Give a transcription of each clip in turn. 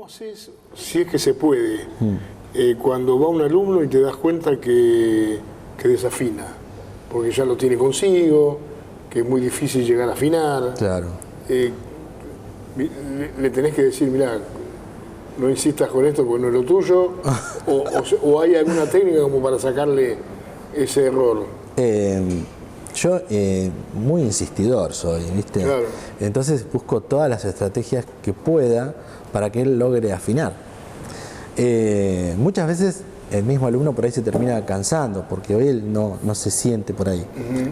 haces, si es que se puede, cuando va un alumno y te das cuenta que desafina? Porque ya lo tiene consigo, que es muy difícil llegar a afinar. Claro. Le tenés que decir, mirá, no insistas con esto porque no es lo tuyo, o hay alguna técnica como para sacarle ese error. Yo muy insistidor soy, ¿viste? Claro. Entonces busco todas las estrategias que pueda para que él logre afinar. Muchas veces el mismo alumno por ahí se termina cansando, porque hoy él no se siente por ahí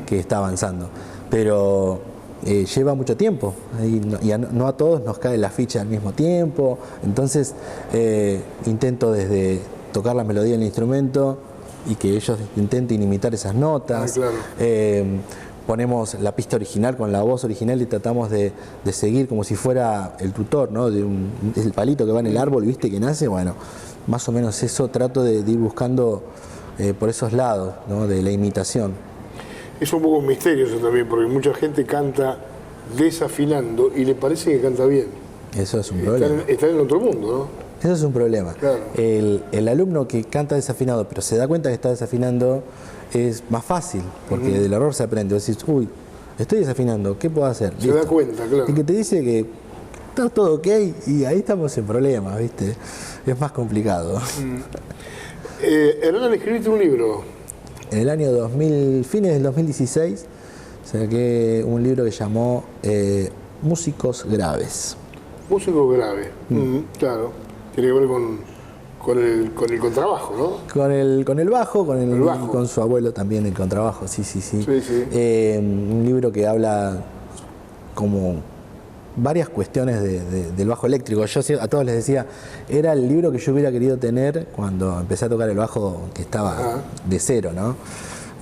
que está avanzando. Pero lleva mucho tiempo y no a todos nos cae la ficha al mismo tiempo. Entonces intento desde tocar la melodía del instrumento y que ellos intenten imitar esas notas. Claro. Ponemos la pista original con la voz original y tratamos de seguir como si fuera el tutor, ¿no? El palito que va en el árbol, ¿viste? Que nace, bueno, más o menos eso trato de ir buscando por esos lados, ¿no? De la imitación. Es un poco un misterio eso también, porque mucha gente canta desafinando y le parece que canta bien. Eso es un problema. Está en otro mundo, ¿no? Eso es un problema. Claro. El alumno que canta desafinado, pero se da cuenta que está desafinando, es más fácil, porque del error se aprende. Vos decís, uy, estoy desafinando, ¿qué puedo hacer? Se da cuenta, claro. Y que te dice que está todo ok, y ahí estamos en problemas, ¿viste? Es más complicado. Hernán, escribiste un libro. En el año 2000, fines del 2016, saqué un libro que llamó Músicos Graves. Músico grave, claro. Tiene que ver con el contrabajo, ¿no? Con el bajo, el bajo. Con su abuelo también el contrabajo, sí. Un libro que habla como varias cuestiones del bajo eléctrico. Yo a todos les decía, era el libro que yo hubiera querido tener cuando empecé a tocar el bajo, que estaba de cero, ¿no?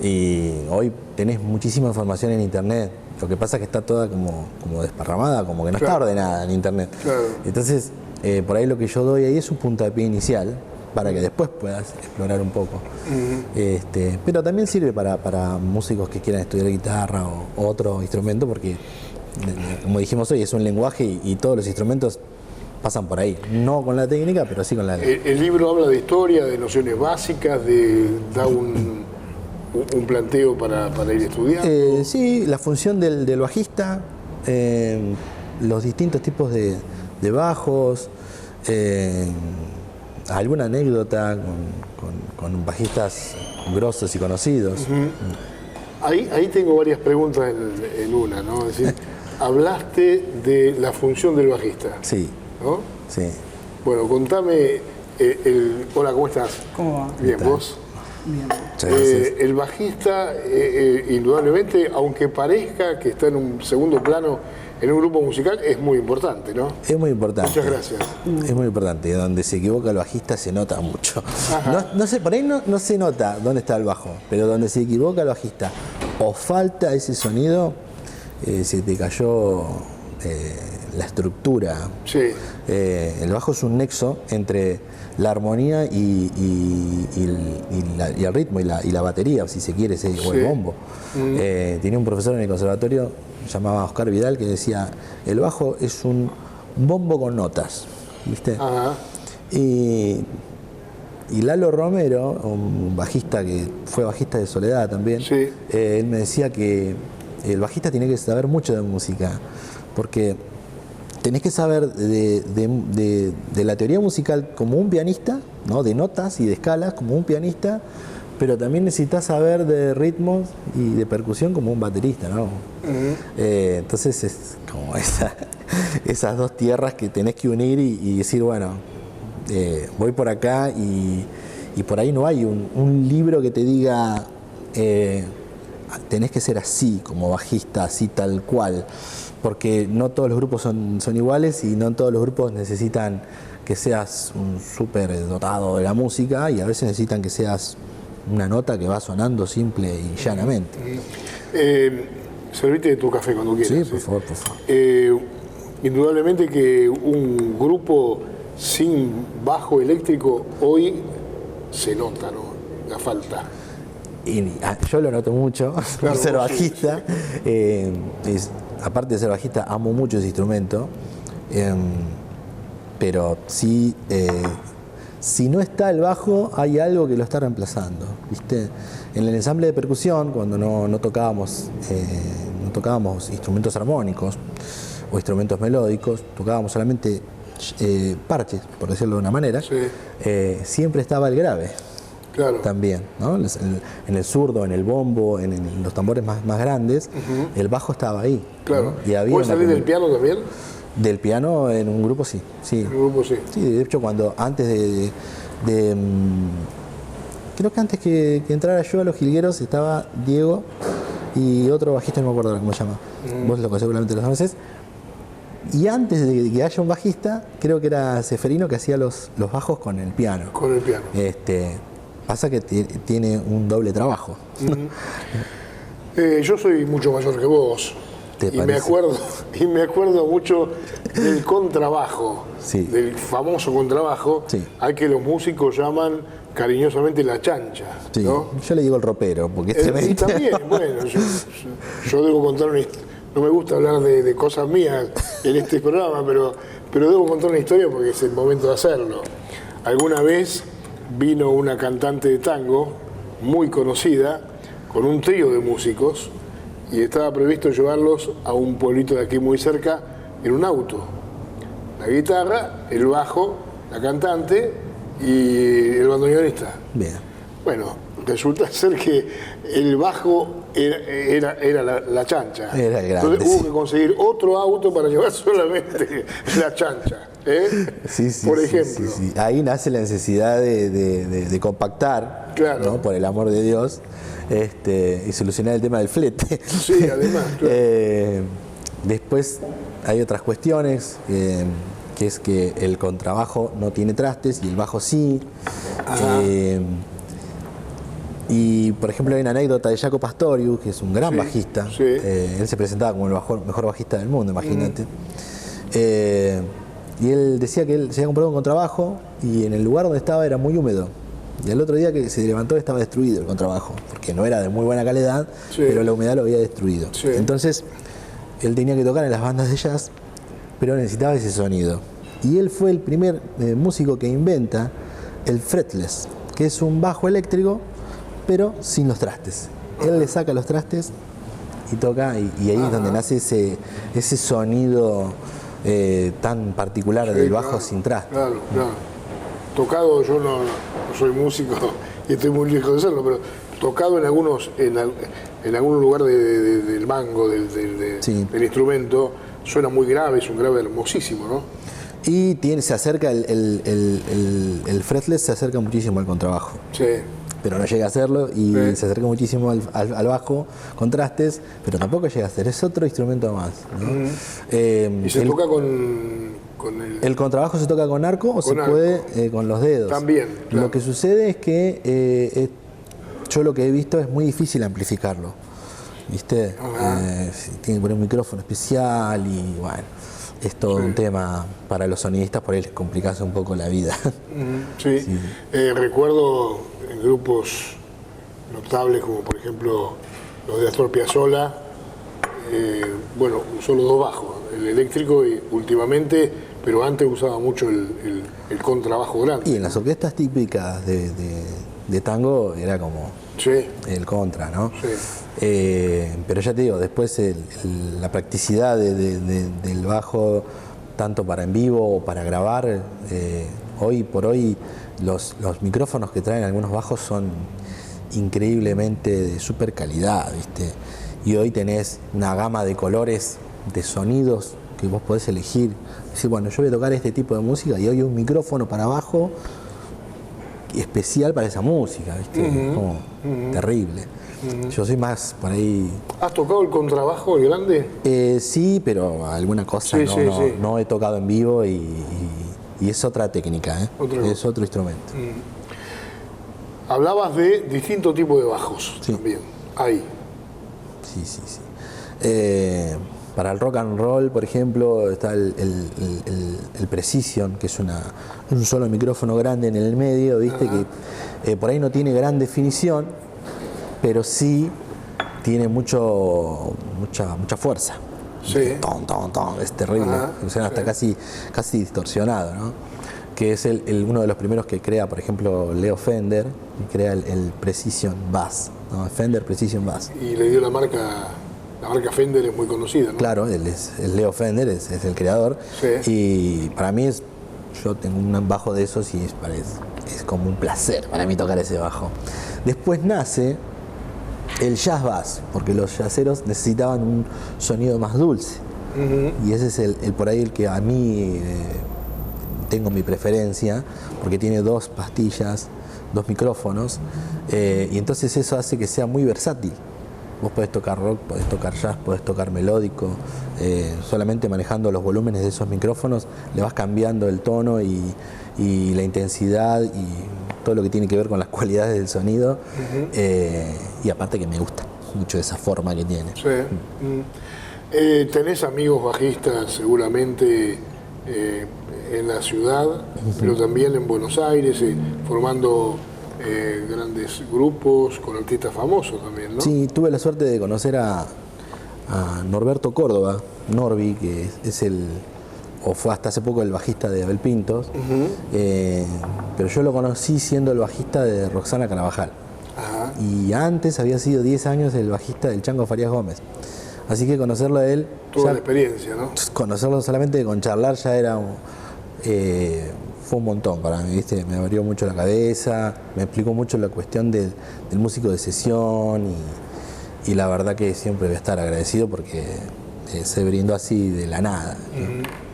Y hoy tenés muchísima información en internet. Lo que pasa es que está toda como desparramada, como que no está ordenada en internet. Claro. Entonces, por ahí lo que yo doy ahí es un puntapié inicial para que después puedas explorar un poco. Pero también sirve para músicos que quieran estudiar guitarra o otro instrumento, porque, como dijimos hoy, es un lenguaje y todos los instrumentos pasan por ahí. No con la técnica, pero sí con la... El libro habla de historia, de nociones básicas, da un planteo para ir estudiando. Sí, la función del bajista, los distintos tipos de bajos, alguna anécdota con bajistas grosos y conocidos. Ahí tengo varias preguntas en una, ¿no? Es decir, hablaste de la función del bajista. Sí. ¿No? Sí. Bueno, contame, hola, ¿cómo estás? ¿Cómo va? Bien, ¿vos? Bien. Muchas gracias. El bajista, indudablemente, aunque parezca que está en un segundo plano en un grupo musical, es muy importante, ¿no? Es muy importante. Muchas gracias. Es muy importante. Donde se equivoca el bajista se nota mucho. No sé, por ahí no se nota dónde está el bajo, pero donde se equivoca el bajista o falta ese sonido, se te cayó la estructura. Sí. El bajo es un nexo entre la armonía y el ritmo y la batería, si se quiere, o el bombo. Tenía un profesor en el conservatorio, llamaba Oscar Vidal, que decía, el bajo es un bombo con notas, ¿viste? Y Lalo Romero, un bajista que fue bajista de Soledad también, él me decía que el bajista tiene que saber mucho de música, porque tenés que saber de la teoría musical como un pianista, ¿no? De notas y de escalas como un pianista, pero también necesitas saber de ritmos y de percusión como un baterista, ¿no? Entonces es como esas dos tierras que tenés que unir y decir, bueno, voy por acá y por ahí no hay un libro que te diga tenés que ser así como bajista, así tal cual, porque no todos los grupos son iguales y no todos los grupos necesitan que seas un súper dotado de la música, y a veces necesitan que seas una nota que va sonando simple y llanamente. Servite tu café cuando quieras. Sí, por favor, por favor. Indudablemente que un grupo sin bajo eléctrico hoy se nota, ¿no? La falta. Yo lo noto mucho, por ser bajista. Aparte de ser bajista, amo mucho ese instrumento. pero sí, si no está el bajo, hay algo que lo está reemplazando, ¿viste? En el ensamble de percusión, cuando no tocábamos instrumentos armónicos o instrumentos melódicos, tocábamos solamente parches, por decirlo de una manera, sí. Siempre estaba el grave. Claro. También, ¿no? En el zurdo, en el bombo, en los tambores más grandes, el bajo estaba ahí. Claro. ¿No? Y había ¿Puedes salir del piano también? Del piano en un grupo sí. En un grupo sí. Sí, de hecho antes creo que antes que entrara yo a Los Jilgueros estaba Diego y otro bajista, no me acuerdo cómo se llama. Vos lo seguramente lo conoces. Y antes de que haya un bajista, creo que era Seferino que hacía los bajos con el piano. Con el piano. Pasa que tiene un doble trabajo. Yo soy mucho mayor que vos. Y me acuerdo mucho del contrabajo, sí. Del famoso contrabajo, sí. Al que los músicos llaman cariñosamente la chancha, sí. ¿No? Yo le digo el ropero, porque y también, bueno, yo debo contar una historia. No me gusta hablar de cosas mías en este programa, pero debo contar una historia porque es el momento de hacerlo. Alguna vez vino una cantante de tango muy conocida con un trío de músicos y estaba previsto llevarlos a un pueblito de aquí muy cerca en un auto. La guitarra, el bajo, la cantante y el bandoneonista. Bien. Bueno, resulta ser que el bajo era la chancha. Era el grande. Entonces hubo que conseguir otro auto para llevar solamente la chancha. Sí, por ejemplo. Sí. Ahí nace la necesidad de compactar, claro. ¿No? Por el amor de Dios, y solucionar el tema del flete. Sí, además. Claro. Después hay otras cuestiones, que es que el contrabajo no tiene trastes y el bajo sí. Y por ejemplo hay una anécdota de Jaco Pastorius, que es un gran bajista. Sí. Él se presentaba como el mejor bajista del mundo, imagínate. Y él decía que él se había comprado un contrabajo y en el lugar donde estaba era muy húmedo. Y al otro día que se levantó estaba destruido el contrabajo, porque no era de muy buena calidad, sí. Pero la humedad lo había destruido. Sí. Entonces él tenía que tocar en las bandas de jazz, pero necesitaba ese sonido. Y él fue el primer músico que inventa el fretless, que es un bajo eléctrico, pero sin los trastes. Él le saca los trastes y toca, y ahí es donde nace ese sonido tan particular, sí, del bajo, claro, sin trastes. Claro. Tocado, yo no soy músico y estoy muy lejos de serlo, pero tocado en algún lugar del mango, sí. Del instrumento, suena muy grave, es un grave hermosísimo, ¿no? Y se acerca el fretless se acerca muchísimo al contrabajo. Sí. Pero no llega a hacerlo y sí. Se acerca muchísimo al bajo con trastes, pero tampoco llega a ser, es otro instrumento más, ¿no? ¿Y se toca el contrabajo se toca con arco o se puede con los dedos? También, claro. Lo que sucede es que yo lo que he visto es muy difícil amplificarlo, ¿viste? Tiene que poner un micrófono especial y bueno, es todo un tema para los sonidistas, por ahí les complicase un poco la vida. Sí, sí. Recuerdo en grupos notables como por ejemplo los de Astor Piazzolla, usó los dos bajos, el eléctrico y últimamente, pero antes usaba mucho el contrabajo grande. Y en las orquestas típicas de tango era como el contra, ¿no? Sí. Pero ya te digo, después la practicidad del bajo, tanto para en vivo o para grabar, hoy por hoy los micrófonos que traen algunos bajos son increíblemente de super calidad, ¿viste? Y hoy tenés una gama de colores, de sonidos que vos podés elegir. Decir, bueno, yo voy a tocar este tipo de música y hoy un micrófono para bajo especial para esa música, ¿viste? Como terrible. Yo soy más por ahí. ¿Has tocado el contrabajo, el grande? Sí, pero alguna cosa no he tocado en vivo y es otra técnica, es otro instrumento. Hablabas de distintos tipos de bajos también. Ahí. Sí. Para el rock and roll, por ejemplo, está el Precision, que es un solo micrófono grande en el medio, ¿viste? Que por ahí no tiene gran definición, pero sí tiene mucha fuerza. Sí. Ton, ton, ton, es terrible. Suena hasta casi distorsionado, ¿no? Que es uno de los primeros que crea, por ejemplo, Leo Fender, que crea el Precision Bass, ¿no? Fender Precision Bass. Y le dio la marca Fender, es muy conocida, ¿no? Claro, él es Leo Fender, es el creador. Sí. Y para mí yo tengo un bajo de esos y es como un placer para mí tocar ese bajo. Después nace el jazz bass, porque los jazzeros necesitaban un sonido más dulce. Y ese es el por ahí el que a mí tengo mi preferencia, porque tiene 2 pastillas, 2 micrófonos, y entonces eso hace que sea muy versátil. Vos podés tocar rock, podés tocar jazz, podés tocar melódico, solamente manejando los volúmenes de esos micrófonos le vas cambiando el tono y la intensidad y todo lo que tiene que ver con las cualidades del sonido, y aparte que me gusta mucho esa forma que tiene. Sí. Tenés amigos bajistas seguramente en la ciudad, pero también en Buenos Aires, formando grandes grupos con artistas famosos también, ¿no? Sí, tuve la suerte de conocer a Norberto Córdoba, Norby, que fue hasta hace poco el bajista de Abel Pintos, pero yo lo conocí siendo el bajista de Roxana Carabajal. Y antes había sido 10 años el bajista del Chango Farías Gómez. Así que conocerlo a él... Toda la experiencia, ¿no? Conocerlo solamente con charlar ya era... fue un montón para mí, ¿viste? Me abrió mucho la cabeza, me explicó mucho la cuestión del músico de sesión y la verdad que siempre voy a estar agradecido porque se brindó así de la nada.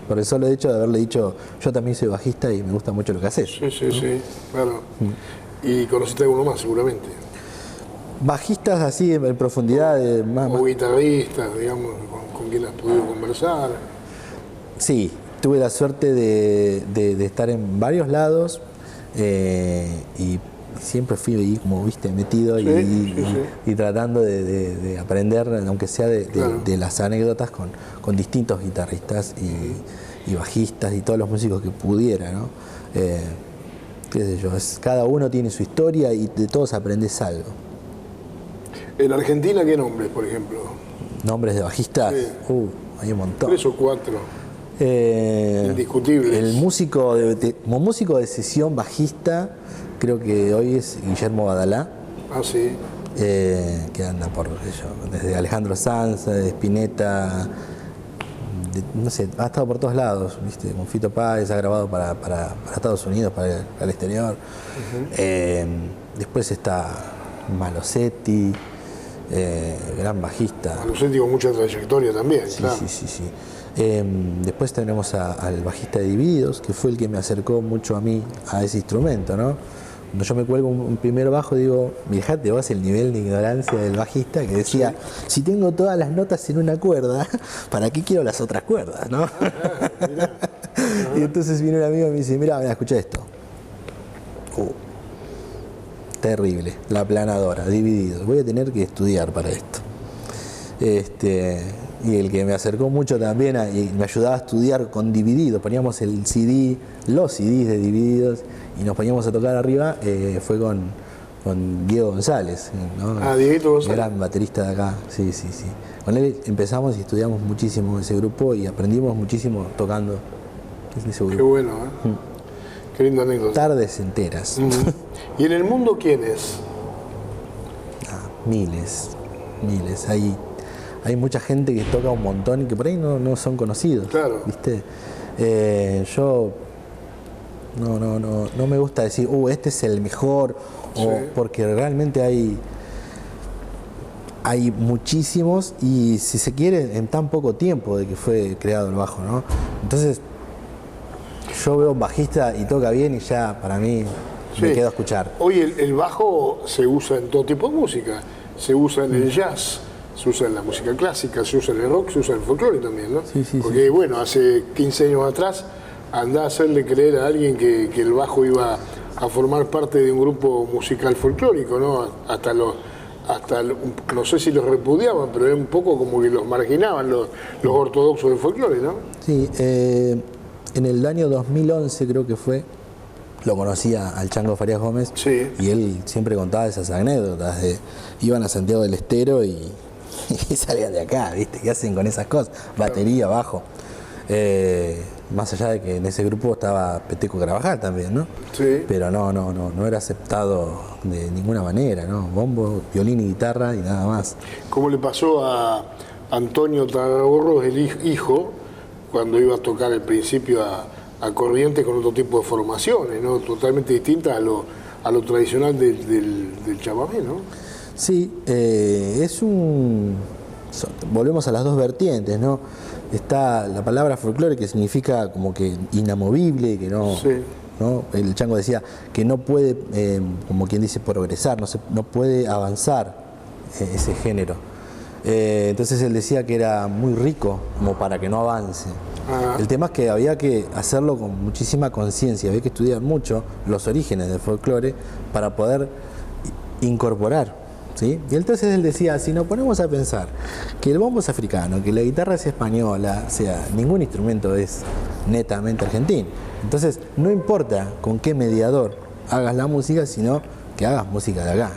Por el solo hecho de haberle dicho, yo también soy bajista y me gusta mucho lo que haces. Sí, claro. ¿Y conociste a alguno más seguramente? Bajistas así en profundidad. O guitarristas, digamos, con quien has podido conversar. Sí. Tuve la suerte de estar en varios lados y siempre fui ahí, como viste, metido y tratando de aprender, aunque sea de las anécdotas con distintos guitarristas y bajistas y todos los músicos que pudiera, ¿no? Qué sé yo, cada uno tiene su historia y de todos aprendes algo. ¿En Argentina qué nombres, por ejemplo? ¿Nombres de bajistas? Hay un montón. 3 o 4. Indiscutibles. Como músico de sesión bajista, creo que hoy es Guillermo Badalá. Sí. Que anda por desde Alejandro Sanz, Spinetta, no sé, ha estado por todos lados, ¿viste? Con Fito Páez, ha grabado para Estados Unidos, para el exterior. Después está Malosetti, gran bajista. Malosetti con mucha trayectoria también, sí, claro. Sí. Después tenemos al bajista de Divididos, que fue el que me acercó mucho a mí a ese instrumento, ¿no? Cuando yo me cuelgo un primer bajo, digo, fíjate vos el nivel de ignorancia del bajista que decía, si tengo todas las notas en una cuerda, ¿para qué quiero las otras cuerdas, no? Y entonces viene un amigo y me dice, mira, escucha esto. Terrible, la aplanadora, Divididos. Voy a tener que estudiar para esto. Y el que me acercó mucho también y me ayudaba a estudiar con Divididos, poníamos los CDs de Divididos y nos poníamos a tocar arriba, fue con Diego González, ¿no? Dieguito González. Gran baterista de acá, sí. Con él empezamos y estudiamos muchísimo ese grupo y aprendimos muchísimo tocando ese grupo. Qué bueno, Qué linda anécdota. Tardes enteras. ¿Y en el mundo quién es? Miles. Hay mucha gente que toca un montón y que por ahí no son conocidos. Claro. ¿Viste? Yo no me gusta decir, este es el mejor, porque realmente hay muchísimos y si se quiere en tan poco tiempo de que fue creado el bajo, ¿no? Entonces yo veo un bajista y toca bien y ya para mí me quedo a escuchar. Hoy el bajo se usa en todo tipo de música, se usa en el jazz, se usa en la música clásica, se usa en el rock, se usa en el folclore también, ¿no? Sí. Porque bueno, hace 15 años atrás andá a hacerle creer a alguien que el bajo iba a formar parte de un grupo musical folclórico, ¿no? Hasta no sé si los repudiaban, pero era un poco como que los marginaban los ortodoxos del folclore, ¿no? Sí, en el año 2011 creo que fue, lo conocía al Chango Farías Gómez, y él siempre contaba esas anécdotas de iban a Santiago del Estero y y salgan de acá, ¿viste? ¿Qué hacen con esas cosas? Batería, bajo. Más allá de que en ese grupo estaba Peteco Carabajal también, ¿no? Sí. Pero no era aceptado de ninguna manera, ¿no? Bombo, violín y guitarra y nada más. ¿Cómo le pasó a Antonio Tarragorros, el hijo, cuando iba a tocar al principio a Corrientes con otro tipo de formaciones, ¿no? Totalmente distintas a lo tradicional del chamamé, ¿no? Sí, volvemos a las dos vertientes, ¿no? Está la palabra folclore, que significa como que inamovible, que no, sí. ¿no? El Chango decía que no puede, como quien dice, progresar, no puede avanzar ese género. Entonces él decía que era muy rico como para que no avance. El tema es que había que hacerlo con muchísima conciencia, había que estudiar mucho los orígenes del folclore para poder incorporar. ¿Sí? Y entonces él decía, si nos ponemos a pensar que el bombo es africano, que la guitarra es española, o sea, ningún instrumento es netamente argentino. Entonces, no importa con qué mediador hagas la música, sino que hagas música de acá.